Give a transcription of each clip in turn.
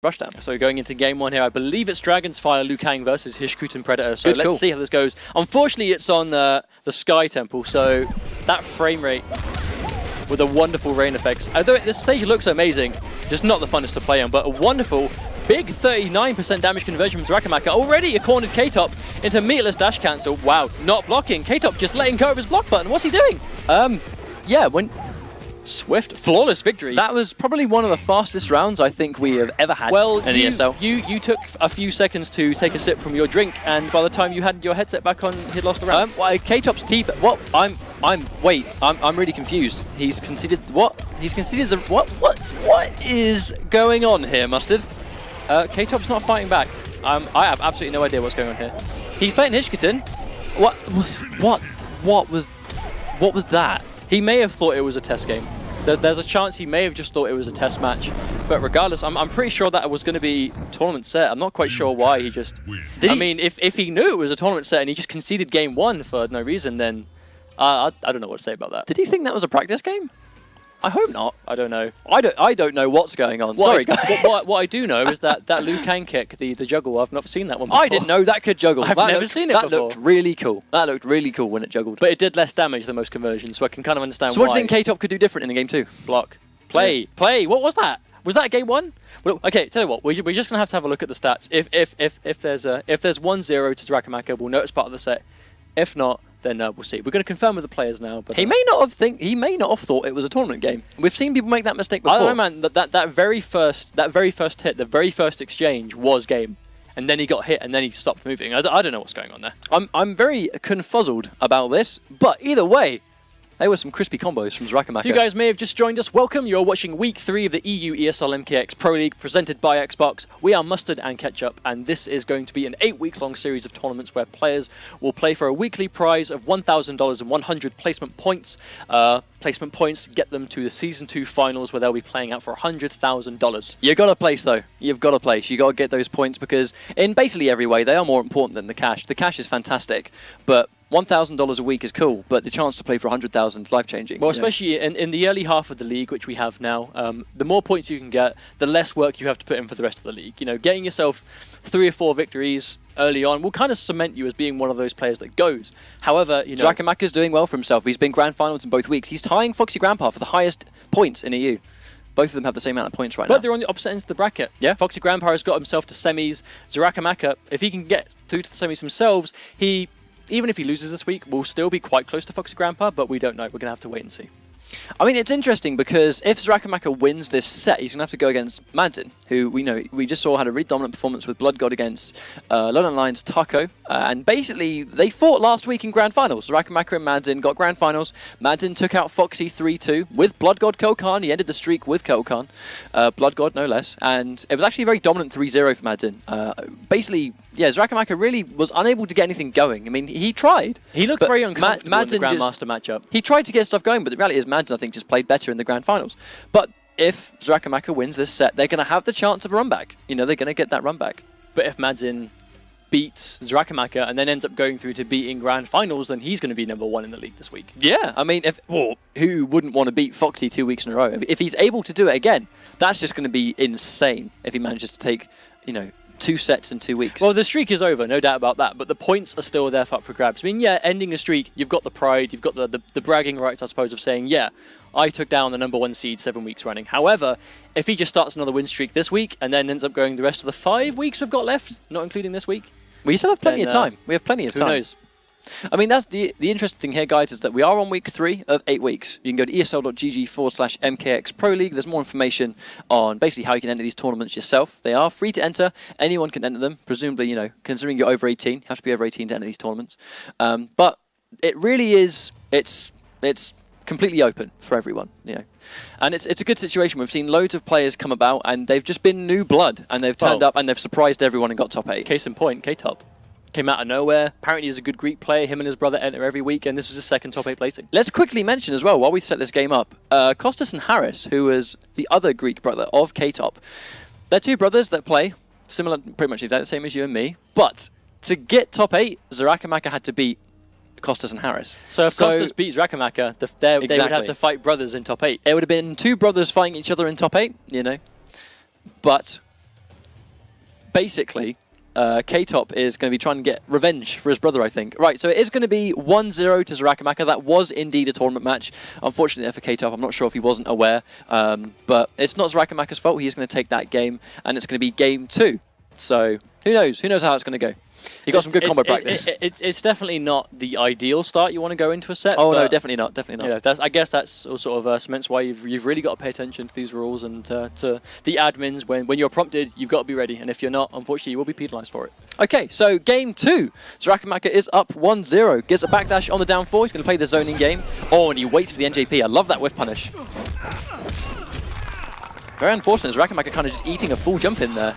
rushdown. So going into game one here, I believe it's Dragon's Fire Liu Kang versus Hishkuten Predator. So let's cool. see how this goes. Unfortunately, it's on the Sky Temple, so that frame rate with the wonderful rain effects. Although this stage looks amazing, just not the funnest to play on, but a wonderful big 39% damage conversion from Xarakamaka. Already a cornered K-Top into meatless dash cancel. Wow, not blocking. K-Top just letting go of his block button. What's he doing? Yeah, when Swift, flawless victory. that was probably one of the fastest rounds I think we have ever had Well, in ESL. you took a few seconds to take a sip from your drink, and by the time you had your headset back on, he'd lost the round. Well, K-Top's T. What? I'm really confused. He's conceded what? He's conceded the what? What is going on here, Mustard? K-Top's not fighting back. I have absolutely no idea what's going on here. He's playing Hishkuten. What was that? He may have thought it was a test game. There's a chance he may have just thought it was a test match. But regardless, I'm pretty sure that it was going to be tournament set. I'm not quite sure why he just... I mean, if he knew it was a tournament set and he just conceded game one for no reason, then I don't know what to say about that. Did he think that was a practice game? I hope not. I don't know. I don't know what's going on. Sorry, guys. What I do know is that Liu Kang kick, the juggle, I've not seen that one before. I didn't know that could juggle. I've never seen it before. That looked really cool. That looked really cool when it juggled. But it did less damage than most conversions, so I can kind of understand why. So what do you think K-Top could do different in the game two? Block. Play. What was that? Was that game one? Well, okay, tell you what, we're just gonna have to have a look at the stats. If there's 1-0 to Xarakamaka, we'll know it's part of the set. If not, then we'll see. We're going to confirm with the players now. But he may not have thought it was a tournament game. We've seen people make that mistake before. I don't know, man. That very first hit, the very first exchange was game, and then he got hit, and then he stopped moving. I don't know what's going on there. I'm very confuzzled about this, but either way, they were some crispy combos from Xarakamaka. You guys may have just joined us. Welcome. You're watching Week 3 of the EU ESL MKX Pro League presented by Xbox. We are Mustard and Ketchup, and this is going to be an 8-week-long series of tournaments where players will play for a weekly prize of $1,000 and 100 placement points. Placement points get them to the Season 2 finals where they'll be playing out for $100,000. You've got to place, though. You've got to place. You've got to get those points because in basically every way, they are more important than the cash. The cash is fantastic, but $1,000 a week is cool, but the chance to play for 100,000 is life-changing. Well, especially in the early half of the league, which we have now, the more points you can get, the less work you have to put in for the rest of the league. You know, getting yourself 3 or 4 victories early on will kind of cement you as being one of those players that goes. However, you know, Xarakamaka's doing well for himself. He's been grand finals in both weeks. He's tying Foxy Grandpa for the highest points in EU. Both of them have the same amount of points right now. But they're on the opposite ends of the bracket. Yeah. Foxy Grandpa has got himself to semis. Xarakamaka, if he can get through to the semis themselves, even if he loses this week, will still be quite close to Foxy Grandpa, but we don't know. We're going to have to wait and see. I mean, it's interesting because if Xarakamaka wins this set, he's going to have to go against Madsen, who we just saw had a really dominant performance with Blood God against London Lions Taco. And basically, they fought last week in Grand Finals. Xarakamaka and Madsen got Grand Finals. Madsen took out Foxy 3-2 with Blood God Kokan. He ended the streak with Kokan. Blood God, no less. And it was actually a very dominant 3-0 for Madsen. Basically, yeah, Xarakamaka really was unable to get anything going. I mean, he tried. He looked very uncomfortable in the Grandmaster matchup. He tried to get stuff going, but the reality is Madsen, I think, just played better in the Grand Finals. But if Xarakamaka wins this set, they're going to have the chance of a run back. You know, they're going to get that run back. But if Madsen beats Xarakamaka and then ends up going through to beating Grand Finals, then he's going to be #1 in the league this week. Yeah, I mean, who wouldn't want to beat Foxy 2 weeks in a row? If he's able to do it again, that's just going to be insane if he manages to take, you know, 2 sets in 2 weeks. Well, the streak is over, no doubt about that, but the points are still there up for grabs. I mean, yeah, ending a streak, you've got the pride, you've got the bragging rights, I suppose, of saying, yeah, I took down the #1 seed 7 weeks running. However, if he just starts another win streak this week and then ends up going the rest of the 5 weeks we've got left, not including this week, we still have plenty of time. We have plenty of time. Who knows? I mean, that's the interesting thing here, guys, is that we are on week 3 of 8 weeks. You can go to esl.gg/MKX Pro League. There's more information on basically how you can enter these tournaments yourself. They are free to enter. Anyone can enter them. Presumably, you know, considering you're over 18, you have to be over 18 to enter these tournaments. But it really is, it's completely open for everyone, you know. And it's a good situation. We've seen loads of players come about, and they've just been new blood, and they've turned up, and they've surprised everyone and got top 8. Case in point, K-Top. Came out of nowhere. Apparently he's a good Greek player. Him and his brother enter every week, and this was his second top 8 placing. Let's quickly mention as well, while we set this game up, Kostas and Harris, who was the other Greek brother of K-Top. They're 2 brothers that play similar, pretty much exactly the same as you and me, but to get top 8, Xarakamaka had to beat Kostas and Harris. So if Kostas beats Xarakamaka, they would have to fight brothers in top 8. It would have been 2 brothers fighting each other in top 8, you know. But basically, K-Top is going to be trying to get revenge for his brother, I think. Right, so it is going to be 1-0 to Xarakamaka. That was indeed a tournament match. Unfortunately for K-Top, I'm not sure if he wasn't aware. But it's not Xarakamaka's fault. He's going to take that game, and it's going to be game 2. So who knows? Who knows how it's going to go? You got some good combo practice. It's definitely not the ideal start you want to go into a set. Oh no, definitely not. Definitely not. Yeah, I guess that's sort of cements why you've really got to pay attention to these rules and to the admins. When you're prompted, you've got to be ready. And if you're not, unfortunately, you will be penalised for it. Okay, so game 2. Xarakamaka is up 1-0. Gets a backdash on the down 4. He's going to play the zoning game. Oh, and he waits for the NJP. I love that whiff punish. Very unfortunate. Xarakamaka kind of just eating a full jump in there.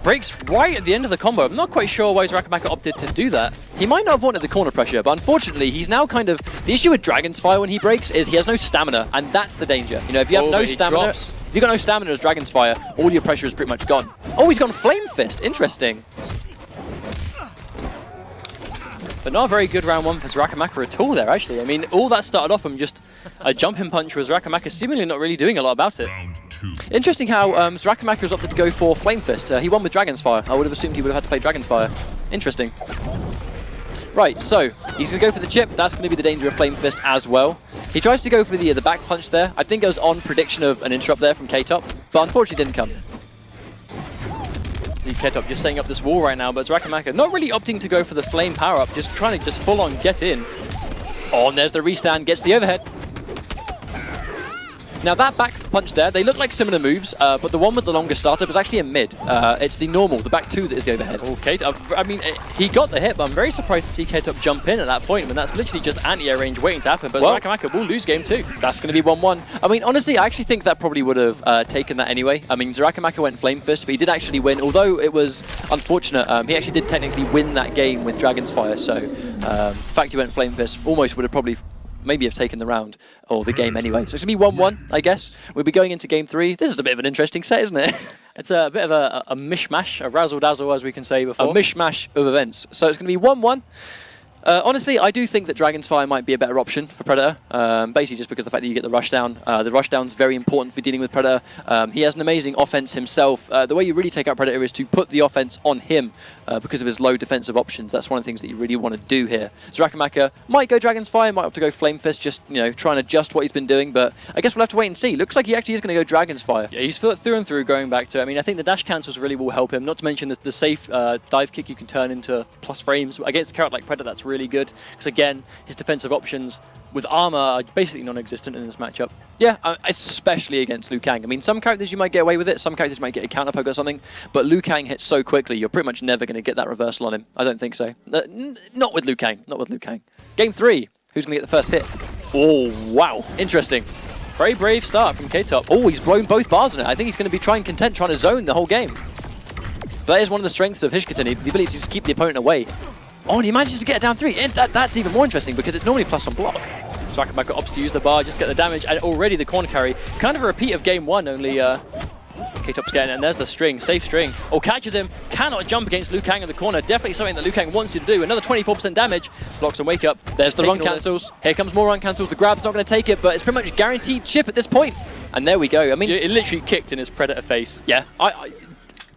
Breaks right at the end of the combo. I'm not quite sure why Xarakamaka opted to do that. He might not have wanted the corner pressure, but unfortunately, he's now kind of... The issue with Dragon's Fire when he breaks is he has no stamina, and that's the danger. You know, if you have no stamina... If you've got no stamina as Dragon's Fire, all your pressure is pretty much gone. Oh, he's gone Flame Fist. Interesting. But not a very good round 1 for Xarakamaka at all there, actually. I mean, all that started off from just a jumping punch with Xarakamaka seemingly not really doing a lot about it. Interesting how Xarakamaka has opted to go for Flame Fist. He won with Dragon's Fire. I would have assumed he would have had to play Dragon's Fire. Interesting. Right, so he's going to go for the chip. That's going to be the danger of Flame Fist as well. He tries to go for the back punch there. I think it was on prediction of an interrupt there from K-Top, but unfortunately didn't come. See K-Top just setting up this wall right now, but Xarakamaka not really opting to go for the flame power-up, just trying to just full-on get in. Oh, and there's the restand, gets the overhead. Now that back punch there, they look like similar moves, but the one with the longer startup is actually a mid. It's the normal, the back 2 that is the overhead. Okay, I mean, he got the hit, but I'm very surprised to see K-Top jump in at that point when that's literally just anti-air range waiting to happen, but Xarakamaka will lose game 2. That's going to be 1-1. I mean, honestly, I actually think that probably would have taken that anyway. I mean, Xarakamaka went Flame Fist, but he did actually win, although it was unfortunate. He actually did technically win that game with Dragon's Fire, so the fact he went Flame Fist almost would have probably maybe have taken the round or the game anyway. So it's going to be 1-1, I guess. We'll be going into game 3. This is a bit of an interesting set, isn't it? It's a bit of a mishmash, a razzle-dazzle, as we can say before. A mishmash of events. So it's going to be 1-1. Honestly, I do think that Dragon's Fire might be a better option for Predator, basically just because of the fact that you get the rushdown. The rushdown's very important for dealing with Predator. He has an amazing offense himself. The way you really take out Predator is to put the offense on him because of his low defensive options. That's one of the things that you really want to do here. Xarakamaka might go Dragon's Fire, might have to go Flame Fist, just try and adjust what he's been doing, but I guess we'll have to wait and see. Looks like he actually is going to go Dragon's Fire. Yeah, he's through and through going back to, I mean, I think the dash cancels really will help him, not to mention the safe dive kick you can turn into plus frames. Against a character like Predator, that's really good, because again, his defensive options with armor are basically non-existent in this matchup. Yeah, especially against Liu Kang. I mean, some characters you might get away with it, some characters might get a counter poke or something, but Liu Kang hits so quickly, you're pretty much never going to get that reversal on him. I don't think so. Not with Liu Kang, not with Liu Kang. Game 3, who's going to get the first hit? Oh, wow, interesting. Very brave start from K-Top. Oh, he's blown both bars on it. I think he's going to be trying to zone the whole game. But that is one of the strengths of Hishkatan, the ability to just keep the opponent away. Oh, and he manages to get it down 3. And that's even more interesting because it's normally plus on block. Xarakamaka opts to use the bar, just get the damage, and already the corner carry. Kind of a repeat of game 1, only K-Top's getting it, and there's the string, safe string. Oh, catches him, cannot jump against Liu Kang in the corner. Definitely something that Liu Kang wants you to do. Another 24% damage, blocks and wake up. There's the run cancels. Here comes more run cancels. The grab's not going to take it, but it's pretty much guaranteed chip at this point. And there we go. I mean, it literally kicked in his Predator face. Yeah,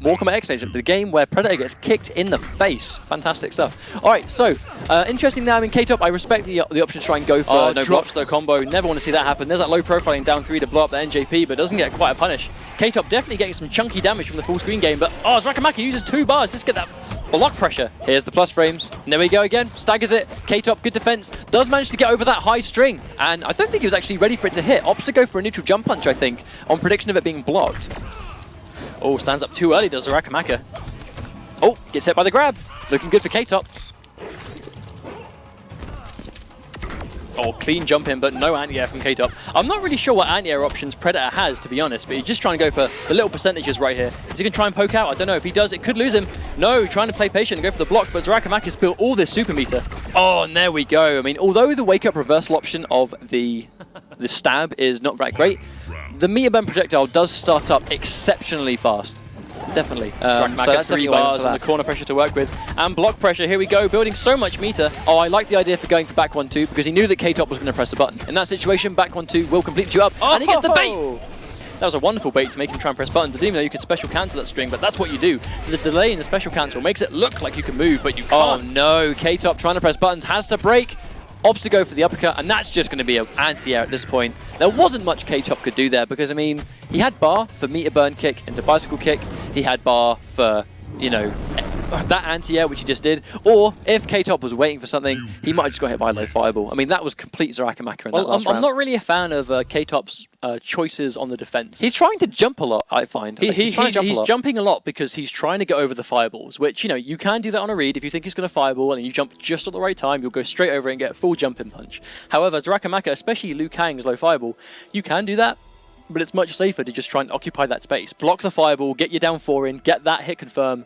Mortal Kombat X Agent, the game where Predator gets kicked in the face. Fantastic stuff. All right, so interesting now. I mean, K-Top, I respect the option to try and go for no drops the combo. Never want to see that happen. There's that low profiling down 3 to blow up the NJP, but doesn't get quite a punish. K-Top definitely getting some chunky damage from the full screen game, but Xarakamaka uses 2 bars. Just get that block pressure. Here's the plus frames. And there we go again. Staggers it. K-Top, good defense. Does manage to get over that high string. And I don't think he was actually ready for it to hit. Opts to go for a neutral jump punch, I think, on prediction of it being blocked. Oh, stands up too early, does Xarakamaka. Oh, gets hit by the grab. Looking good for K-Top. Oh, clean jump in, but no anti-air from K-Top. I'm not really sure what anti-air options Predator has, to be honest, but he's just trying to go for the little percentages right here. Is he going to try and poke out? I don't know. If he does, it could lose him. No, trying to play patient and go for the block, but Xarakamaka's built all this super meter. Oh, and there we go. I mean, although the wake-up reversal option of the stab is not that great, the meter bend projectile does start up exceptionally fast. Definitely. So that's 3 bars and the corner pressure to work with. And block pressure, here we go, building so much meter. Oh, I like the idea for going for back 1-2 because he knew that K-Top was going to press the button. In that situation, back 1-2 will complete you up. Oh, and he gets the bait! That was a wonderful bait to make him try and press buttons. I didn't even know you could special cancel that string, but that's what you do. The delay in the special cancel makes it look like you can move, but you can't. Oh no, K-Top trying to press buttons, has to break. Opts to go for the uppercut, and that's just going to be an anti-air at this point. There wasn't much K-Top could do there because, I mean, he had bar for meter burn kick into bicycle kick. He had bar for, you know, that anti-air, which he just did. Or if K-Top was waiting for something, he might have just got hit by a low fireball. I mean, that was complete Xarakamaka in that last round. I'm not really a fan of K-Top's choices on the defense. He's trying to jump a lot, I find. He's jumping a lot because he's trying to get over the fireballs, which, you know, you can do that on a read. If you think he's going to fireball and you jump just at the right time, you'll go straight over it and get a full jumping punch. However, Xarakamaka, especially Liu Kang's low fireball, you can do that, but it's much safer to just try and occupy that space. Block the fireball, get your down 4 in, get that hit confirm,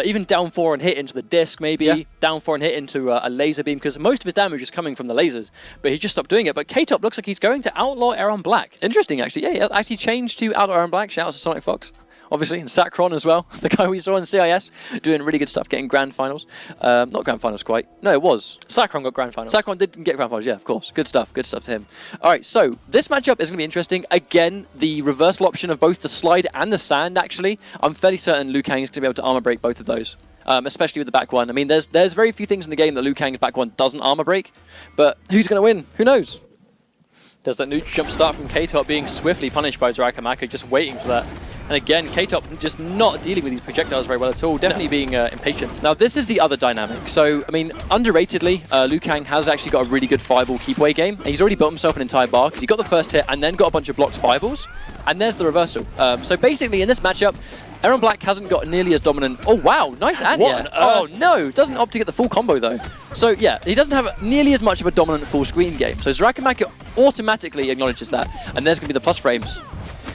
even down 4 and hit into the disc maybe, down 4 and hit into a laser beam, because most of his damage is coming from the lasers, but he just stopped doing it. But K-Top looks like he's going to outlaw Aaron Black. Interesting, actually. Yeah, he actually changed to outlaw Aaron Black. Shout out to Sonic Fox, obviously, and Sacron as well, the guy we saw in CIS, doing really good stuff, getting grand finals. Not grand finals quite. No, it was. Sacron got grand finals. Sacron did get grand finals, yeah, of course. Good stuff to him. All right, so this matchup is going to be interesting. Again, the reversal option of both the slide and the sand, actually. I'm fairly certain Liu Kang is going to be able to armor break both of those, especially with the back one. I mean, there's very few things in the game that Liu Kang's back one doesn't armor break, but who's going to win? Who knows? There's that neutral jump start from K-Top being swiftly punished by Xarakamaka, just waiting for that. And again, K-Top just not dealing with these projectiles very well at all, definitely being impatient. Now, this is the other dynamic. So, I mean, underratedly, Liu Kang has actually got a really good fireball keep away game. And he's already built himself an entire bar because he got the first hit and then got a bunch of blocked fireballs. And there's the reversal. So basically, in this matchup, Aaron Black hasn't got nearly as dominant... Oh, wow, nice anti-air. Oh, no, doesn't opt to get the full combo, though. So, yeah, he doesn't have nearly as much of a dominant full screen game. So Xarakamaka automatically acknowledges that. And there's going to be the plus frames.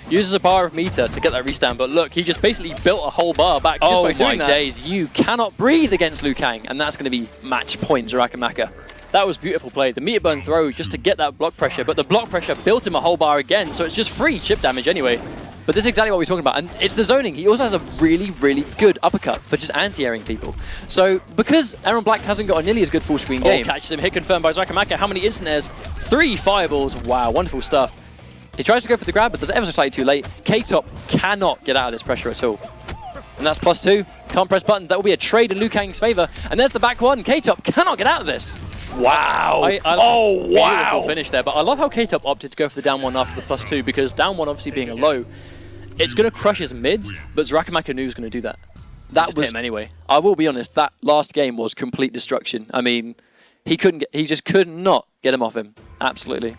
Uses a bar of meter to get that restand, but look, he just basically built a whole bar back just by doing that. Oh my days, you cannot breathe against Liu Kang, and that's going to be match point Xarakamaka. That was beautiful play. The meter burn throw just to get that block pressure, but the block pressure built him a whole bar again, so it's just free chip damage anyway. But this is exactly what we're talking about, and it's the zoning. He also has a really, really good uppercut for just anti-airing people. So, because Aaron Black hasn't got a nearly as good full screen game... catches him, hit confirmed by Xarakamaka. How many instant airs? 3 fireballs. Wow, wonderful stuff. He tries to go for the grab, but does it ever so slightly too late. K-Top cannot get out of this pressure at all. And that's +2. Can't press buttons. That will be a trade in Liu Kang's favor. And there's the back one. K-Top cannot get out of this. Wow. Beautiful finish there. But I love how K-Top opted to go for the down 1 after the +2, because down 1 obviously being a low, it's going to crush his mids, but Xarakamaka knew he was going to do that. That was him anyway. I will be honest, that last game was complete destruction. I mean, he just could not get him off him. Absolutely.